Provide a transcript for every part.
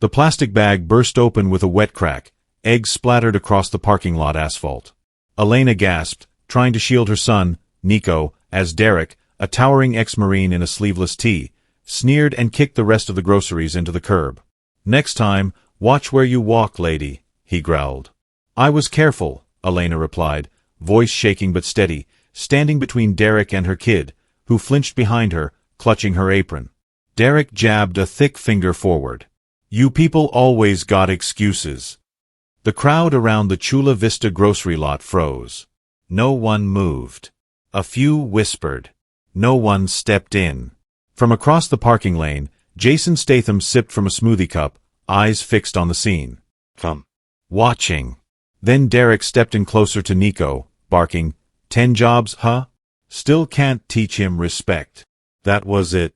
The plastic bag burst open with a wet crack, eggs splattered across the parking lot asphalt. Elena gasped, trying to shield her son, Nico, as Derek, a towering ex-Marine in a sleeveless tee, sneered and kicked the rest of the groceries into the curb. "Next time, watch where you walk, lady," he growled. "I was careful," Elena replied, voice shaking but steady, standing between Derek and her kid, who flinched behind her, clutching her apron. Derek jabbed a thick finger forward. "You people always got excuses." The crowd around the Chula Vista grocery lot froze. No one moved. A few whispered. No one stepped in. From across the parking lane, Jason Statham sipped from a smoothie cup, eyes fixed on the scene. "Come." Watching. Then Derek stepped in closer to Nico, barking, "10 jobs, huh? Still can't teach him respect." That was it.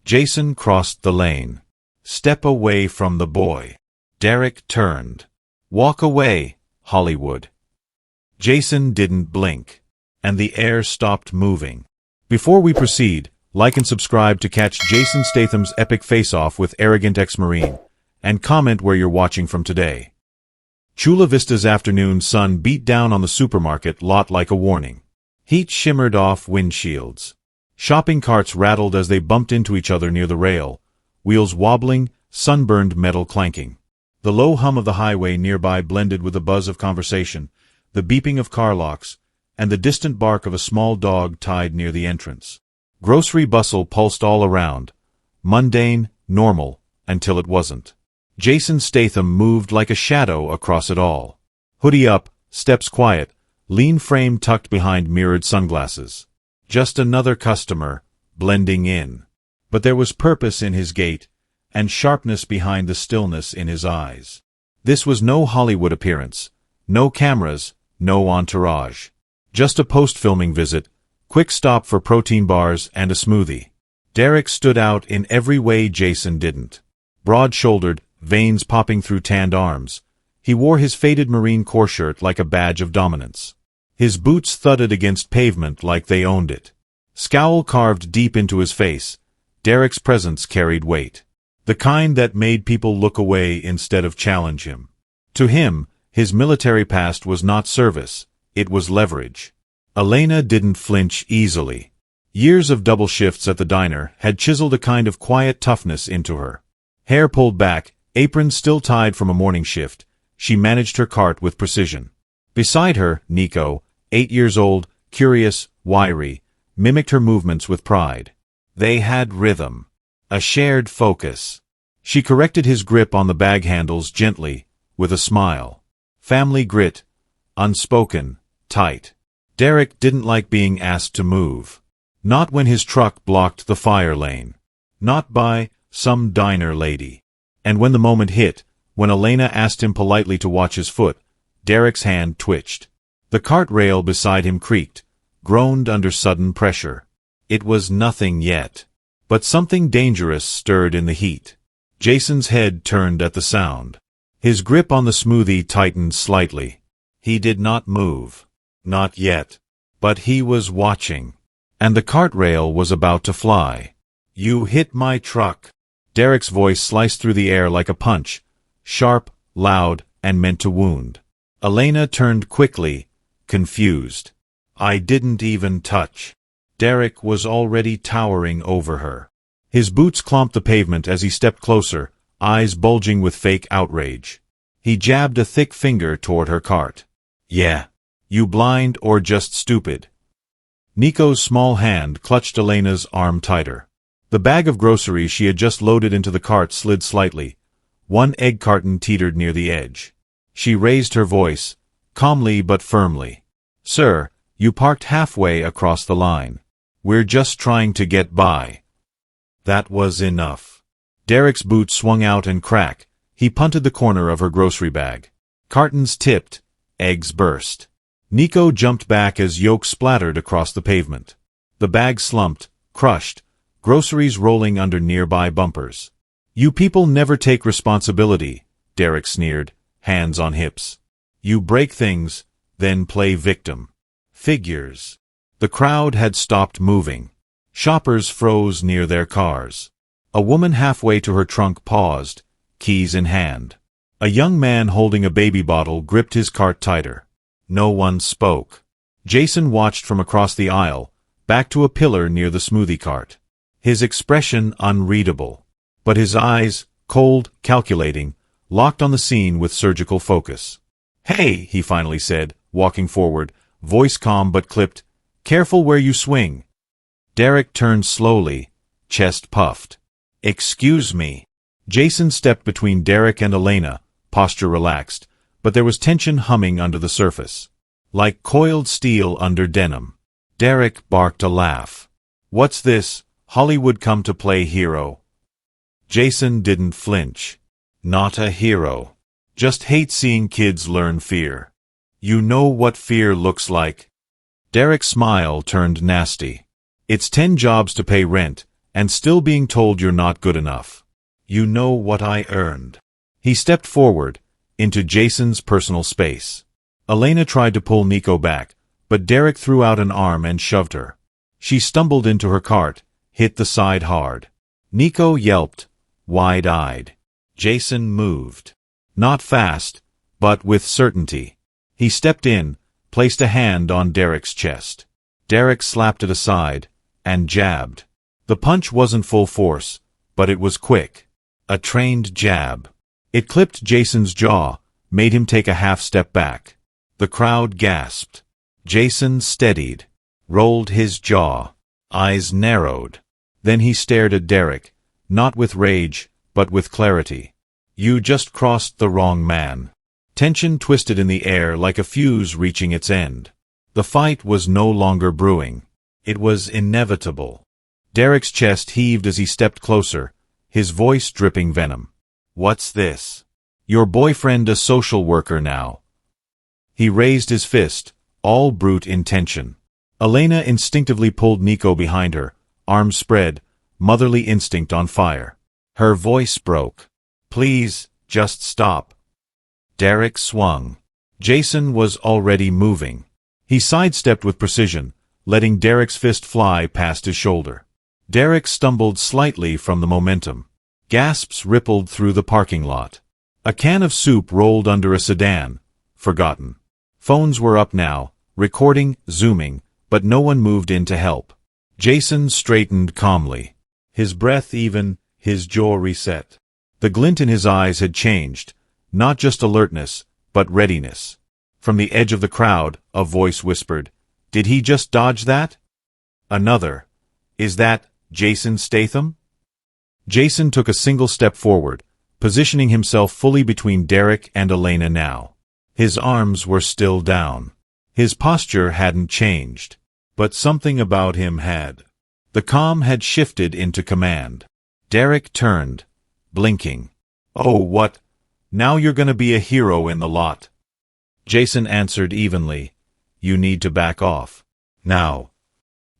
Jason crossed the lane. "Step away from the boy." Derek turned. "Walk away, Hollywood." Jason didn't blink, and the air stopped moving. Before we proceed, like and subscribe to catch Jason Statham's epic face-off with arrogant ex-Marine, and comment where you're watching from today. Chula Vista's afternoon sun beat down on the supermarket lot like a warning. Heat shimmered off windshields. Shopping carts rattled as they bumped into each other near the rail, wheels wobbling, sunburned metal clanking. The low hum of the highway nearby blended with the buzz of conversation, the beeping of car locks, and the distant bark of a small dog tied near the entrance. Grocery bustle pulsed all around, mundane, normal, until it wasn't. Jason Statham moved like a shadow across it all. Hoodie up, steps quiet, lean frame tucked behind mirrored sunglasses. Just another customer, blending in. But there was purpose in his gait, and sharpness behind the stillness in his eyes. This was no Hollywood appearance, no cameras, no entourage. Just a post-filming visit, quick stop for protein bars and a smoothie. Derek stood out in every way Jason didn't. Broad-shouldered, veins popping through tanned arms, he wore his faded Marine Corps shirt like a badge of dominance. His boots thudded against pavement like they owned it. Scowl carved deep into his face, Derek's presence carried weight. The kind that made people look away instead of challenge him. To him, his military past was not service, it was leverage. Elena didn't flinch easily. Years of double shifts at the diner had chiseled a kind of quiet toughness into her. Hair pulled back, apron still tied from a morning shift, she managed her cart with precision. Beside her, Nico, 8 years old, curious, wiry, mimicked her movements with pride. They had rhythm. A shared focus. She corrected his grip on the bag handles gently, with a smile. Family grit. Unspoken. Tight. Derek didn't like being asked to move. Not when his truck blocked the fire lane. Not by some diner lady. And when the moment hit, when Elena asked him politely to watch his foot, Derek's hand twitched. The cart rail beside him creaked, groaned under sudden pressure. It was nothing yet. But something dangerous stirred in the heat. Jason's head turned at the sound. His grip on the smoothie tightened slightly. He did not move. Not yet. But he was watching. And the cart rail was about to fly. "You hit my truck." Derek's voice sliced through the air like a punch, sharp, loud, and meant to wound. Elena turned quickly, confused. "I didn't even touch." Derek was already towering over her. His boots clomped the pavement as he stepped closer, eyes bulging with fake outrage. He jabbed a thick finger toward her cart. "Yeah. You blind or just stupid?" Nico's small hand clutched Elena's arm tighter. The bag of groceries she had just loaded into the cart slid slightly. One egg carton teetered near the edge. She raised her voice, calmly but firmly. "Sir, you parked halfway across the line. We're just trying to get by." That was enough. Derek's boot swung out and cracked. He punted the corner of her grocery bag. Cartons tipped. Eggs burst. Nico jumped back as yolks splattered across the pavement. The bag slumped, crushed, groceries rolling under nearby bumpers. "You people never take responsibility," Derek sneered, hands on hips. "You break things, then play victim." Figures. The crowd had stopped moving. Shoppers froze near their cars. A woman halfway to her trunk paused, keys in hand. A young man holding a baby bottle gripped his cart tighter. No one spoke. Jason watched from across the aisle, back to a pillar near the smoothie cart. His expression unreadable. But his eyes, cold, calculating, locked on the scene with surgical focus. "Hey," he finally said, walking forward, voice calm but clipped. "Careful where you swing." Derek turned slowly, chest puffed. "Excuse me." Jason stepped between Derek and Elena, posture relaxed, but there was tension humming under the surface. Like coiled steel under denim. Derek barked a laugh. "What's this, Hollywood come to play hero?" Jason didn't flinch. "Not a hero. Just hate seeing kids learn fear. You know what fear looks like." Derek's smile turned nasty. "It's 10 jobs to pay rent, and still being told you're not good enough. You know what I earned." He stepped forward, into Jason's personal space. Elena tried to pull Nico back, but Derek threw out an arm and shoved her. She stumbled into her cart, hit the side hard. Nico yelped, wide-eyed. Jason moved. Not fast, but with certainty. He stepped in, placed a hand on Derek's chest. Derek slapped it aside, and jabbed. The punch wasn't full force, but it was quick. A trained jab. It clipped Jason's jaw, made him take a half step back. The crowd gasped. Jason steadied, rolled his jaw, eyes narrowed. Then he stared at Derek, not with rage, but with clarity. "You just crossed the wrong man." Tension twisted in the air like a fuse reaching its end. The fight was no longer brewing. It was inevitable. Derek's chest heaved as he stepped closer, his voice dripping venom. "What's this? Your boyfriend a social worker now?" He raised his fist, all brute intention. Elena instinctively pulled Nico behind her, arms spread, motherly instinct on fire. Her voice broke. "Please, just stop." Derek swung. Jason was already moving. He sidestepped with precision, letting Derek's fist fly past his shoulder. Derek stumbled slightly from the momentum. Gasps rippled through the parking lot. A can of soup rolled under a sedan, forgotten. Phones were up now, recording, zooming, but no one moved in to help. Jason straightened calmly. His breath even, his jaw reset. The glint in his eyes had changed, not just alertness, but readiness. From the edge of the crowd, a voice whispered, "Did he just dodge that?" Another, "Is that Jason Statham?" Jason took a single step forward, positioning himself fully between Derek and Elena now. His arms were still down. His posture hadn't changed, but something about him had. The calm had shifted into command. Derek turned, blinking. "Oh, what? Now you're gonna be a hero in the lot." Jason answered evenly, "You need to back off. Now."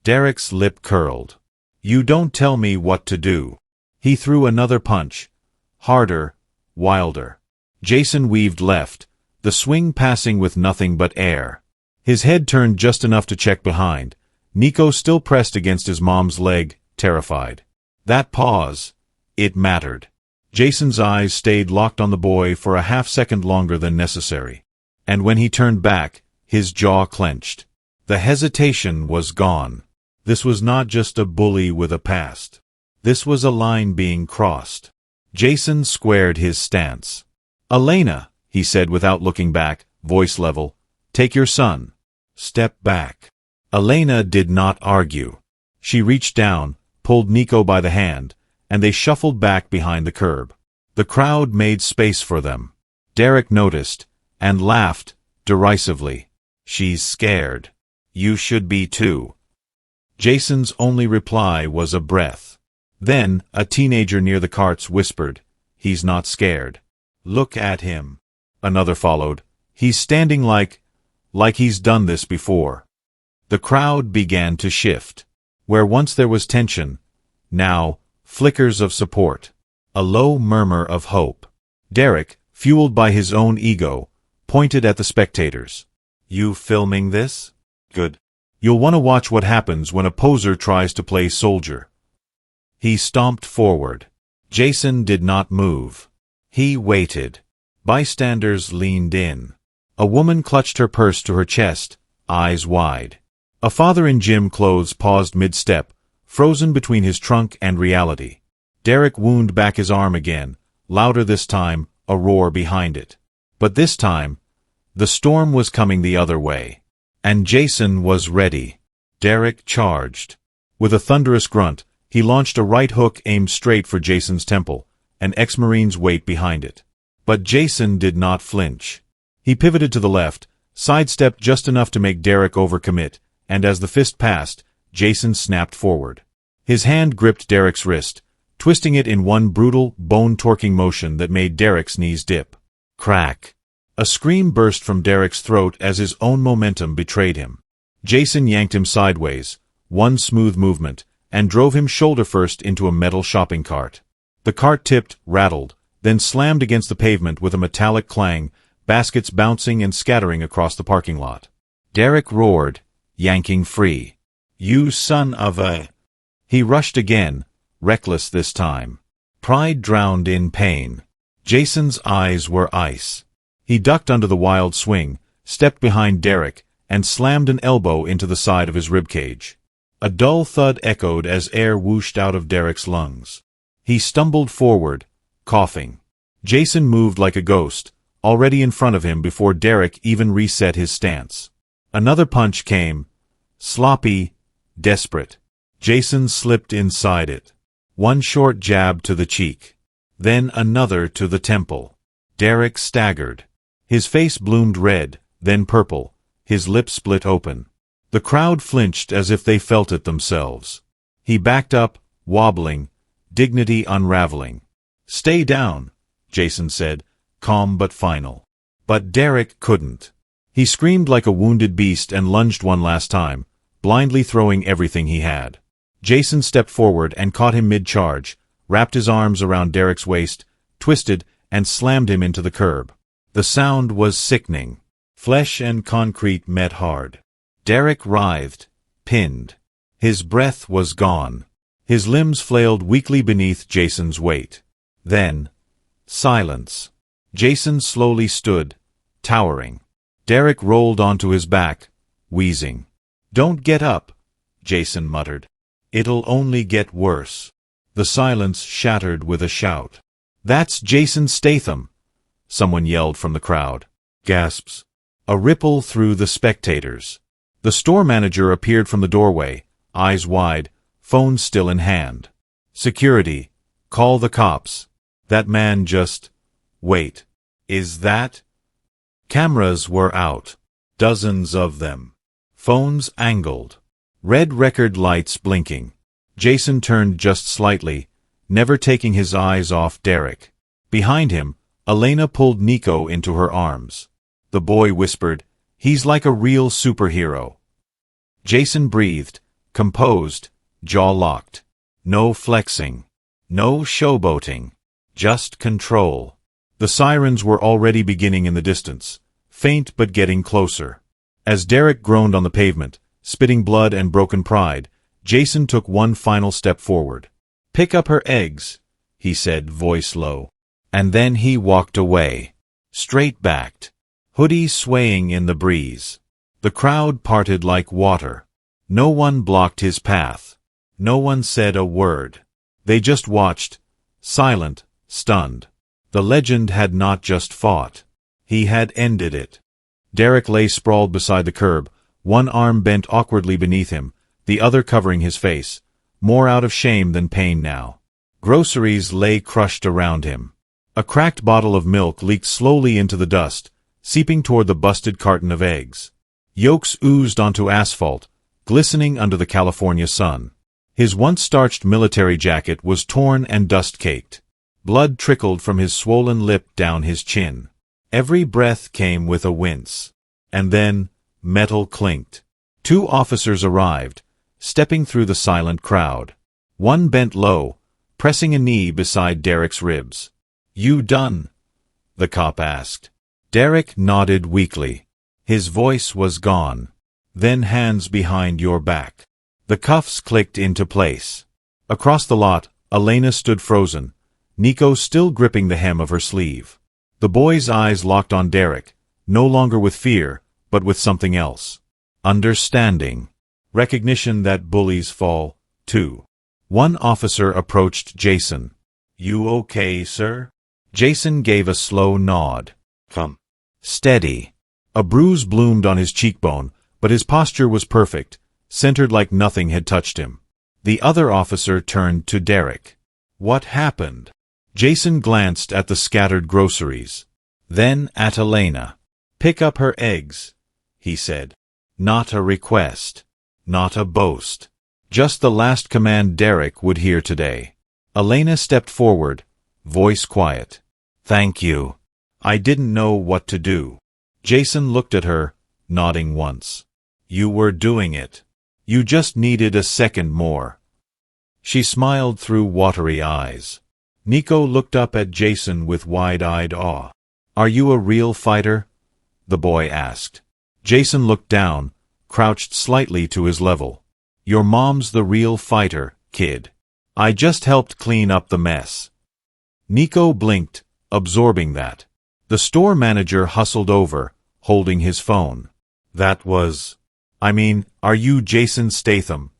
Derek's lip curled. "You don't tell me what to do." He threw another punch, harder, wilder. Jason weaved left, the swing passing with nothing but air. His head turned just enough to check behind. Nico still pressed against his mom's leg, terrified. That pause, it mattered. Jason's eyes stayed locked on the boy for a half-second longer than necessary. And when he turned back, his jaw clenched. The hesitation was gone. This was not just a bully with a past. This was a line being crossed. Jason squared his stance. "Elena," he said without looking back, voice level, "take your son. Step back." Elena did not argue. She reached down, pulled Nico by the hand, and they shuffled back behind the curb. The crowd made space for them. Derek noticed, and laughed, derisively. "She's scared. You should be too." Jason's only reply was a breath. Then, a teenager near the carts whispered, "He's not scared. Look at him." Another followed, "He's standing like he's done this before." The crowd began to shift. Where once there was tension, now, flickers of support. A low murmur of hope. Derek, fueled by his own ego, pointed at the spectators. "You filming this? Good. You'll want to watch what happens when a poser tries to play soldier." He stomped forward. Jason did not move. He waited. Bystanders leaned in. A woman clutched her purse to her chest, eyes wide. A father in gym clothes paused mid-step, frozen between his trunk and reality. Derek wound back his arm again, louder this time, a roar behind it. But this time, the storm was coming the other way. And Jason was ready. Derek charged. With a thunderous grunt, he launched a right hook aimed straight for Jason's temple, an ex-Marine's weight behind it. But Jason did not flinch. He pivoted to the left, sidestepped just enough to make Derek overcommit, and as the fist passed, Jason snapped forward. His hand gripped Derek's wrist, twisting it in one brutal, bone-torquing motion that made Derek's knees dip. Crack! A scream burst from Derek's throat as his own momentum betrayed him. Jason yanked him sideways, one smooth movement, and drove him shoulder-first into a metal shopping cart. The cart tipped, rattled, then slammed against the pavement with a metallic clang, baskets bouncing and scattering across the parking lot. Derek roared, yanking free. "You son of a—" He rushed again, reckless this time. Pride drowned in pain. Jason's eyes were ice. He ducked under the wild swing, stepped behind Derek, and slammed an elbow into the side of his ribcage. A dull thud echoed as air whooshed out of Derek's lungs. He stumbled forward, coughing. Jason moved like a ghost, already in front of him before Derek even reset his stance. Another punch came, sloppy, desperate. Jason slipped inside it. One short jab to the cheek. Then another to the temple. Derek staggered. His face bloomed red, then purple, his lips split open. The crowd flinched as if they felt it themselves. He backed up, wobbling, dignity unraveling. "Stay down," Jason said, calm but final. But Derek couldn't. He screamed like a wounded beast and lunged one last time, blindly throwing everything he had. Jason stepped forward and caught him mid-charge, wrapped his arms around Derek's waist, twisted, and slammed him into the curb. The sound was sickening. Flesh and concrete met hard. Derek writhed, pinned. His breath was gone. His limbs flailed weakly beneath Jason's weight. Then, silence. Jason slowly stood, towering. Derek rolled onto his back, wheezing. "Don't get up," Jason muttered. "It'll only get worse." The silence shattered with a shout. "That's Jason Statham!" someone yelled from the crowd. Gasps. A ripple through the spectators. The store manager appeared from the doorway, eyes wide, phone still in hand. "Security, call the cops." That man just... Wait. Is that... Cameras were out. Dozens of them. Phones angled. Red record lights blinking. Jason turned just slightly, never taking his eyes off Derek. Behind him, Elena pulled Nico into her arms. The boy whispered, "He's like a real superhero." Jason breathed, composed, jaw locked. No flexing. No showboating. Just control. The sirens were already beginning in the distance, faint but getting closer. As Derek groaned on the pavement, spitting blood and broken pride, Jason took one final step forward. "Pick up her eggs," he said, voice low. And then he walked away. Straight-backed. Hoodie swaying in the breeze. The crowd parted like water. No one blocked his path. No one said a word. They just watched, silent, stunned. The legend had not just fought. He had ended it. Derek lay sprawled beside the curb, one arm bent awkwardly beneath him, the other covering his face, more out of shame than pain now. Groceries lay crushed around him. A cracked bottle of milk leaked slowly into the dust, seeping toward the busted carton of eggs. Yolks oozed onto asphalt, glistening under the California sun. His once starched military jacket was torn and dust-caked. Blood trickled from his swollen lip down his chin. Every breath came with a wince. And then, metal clinked. 2 officers arrived, stepping through the silent crowd. One bent low, pressing a knee beside Derek's ribs. "You done?" the cop asked. Derek nodded weakly. His voice was gone. "Then hands behind your back." The cuffs clicked into place. Across the lot, Elena stood frozen, Nico still gripping the hem of her sleeve. The boy's eyes locked on Derek, no longer with fear, but with something else. Understanding. Recognition that bullies fall, too. One officer approached Jason. "You okay, sir?" Jason gave a slow nod. "Come." "Steady." A bruise bloomed on his cheekbone, but his posture was perfect, centered like nothing had touched him. The other officer turned to Derek. "What happened?" Jason glanced at the scattered groceries. Then at Elena. "Pick up her eggs," he said. Not a request. Not a boast. Just the last command Derek would hear today. Elena stepped forward, voice quiet. "Thank you. I didn't know what to do." Jason looked at her, nodding once. "You were doing it. You just needed a second more." She smiled through watery eyes. Nico looked up at Jason with wide-eyed awe. "Are you a real fighter?" the boy asked. Jason looked down, crouched slightly to his level. "Your mom's the real fighter, kid. I just helped clean up the mess." Nico blinked, absorbing that. The store manager hustled over, holding his phone. Are you Jason Statham?"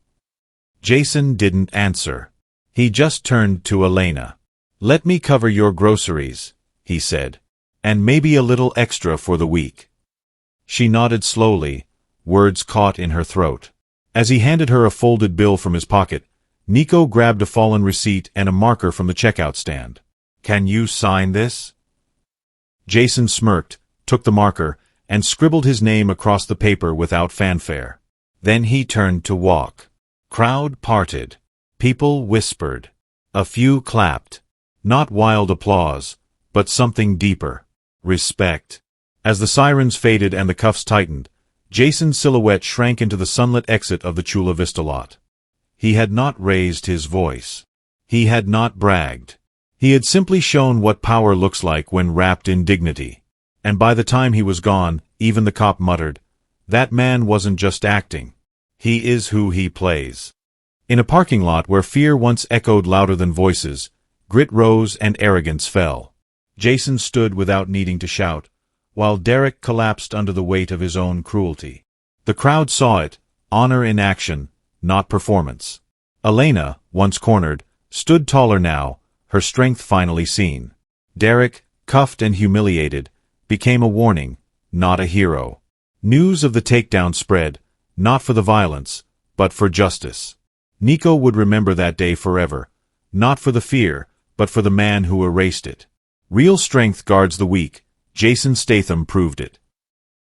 Jason didn't answer. He just turned to Elena. "Let me cover your groceries," he said. "And maybe a little extra for the week." She nodded slowly, words caught in her throat. As he handed her a folded bill from his pocket, Nico grabbed a fallen receipt and a marker from the checkout stand. "Can you sign this?" Jason smirked, took the marker, and scribbled his name across the paper without fanfare. Then he turned to walk. Crowd parted. People whispered. A few clapped. Not wild applause, but something deeper. Respect. As the sirens faded and the cuffs tightened, Jason's silhouette shrank into the sunlit exit of the Chula Vista lot. He had not raised his voice. He had not bragged. He had simply shown what power looks like when wrapped in dignity. And by the time he was gone, even the cop muttered, "That man wasn't just acting. He is who he plays." In a parking lot where fear once echoed louder than voices, grit rose and arrogance fell. Jason stood without needing to shout, while Derek collapsed under the weight of his own cruelty. The crowd saw it, honor in action, not performance. Elena, once cornered, stood taller now, her strength finally seen. Derek, cuffed and humiliated, became a warning, not a hero. News of the takedown spread, not for the violence, but for justice. Nico would remember that day forever, not for the fear, but for the man who erased it. Real strength guards the weak. Jason Statham proved it.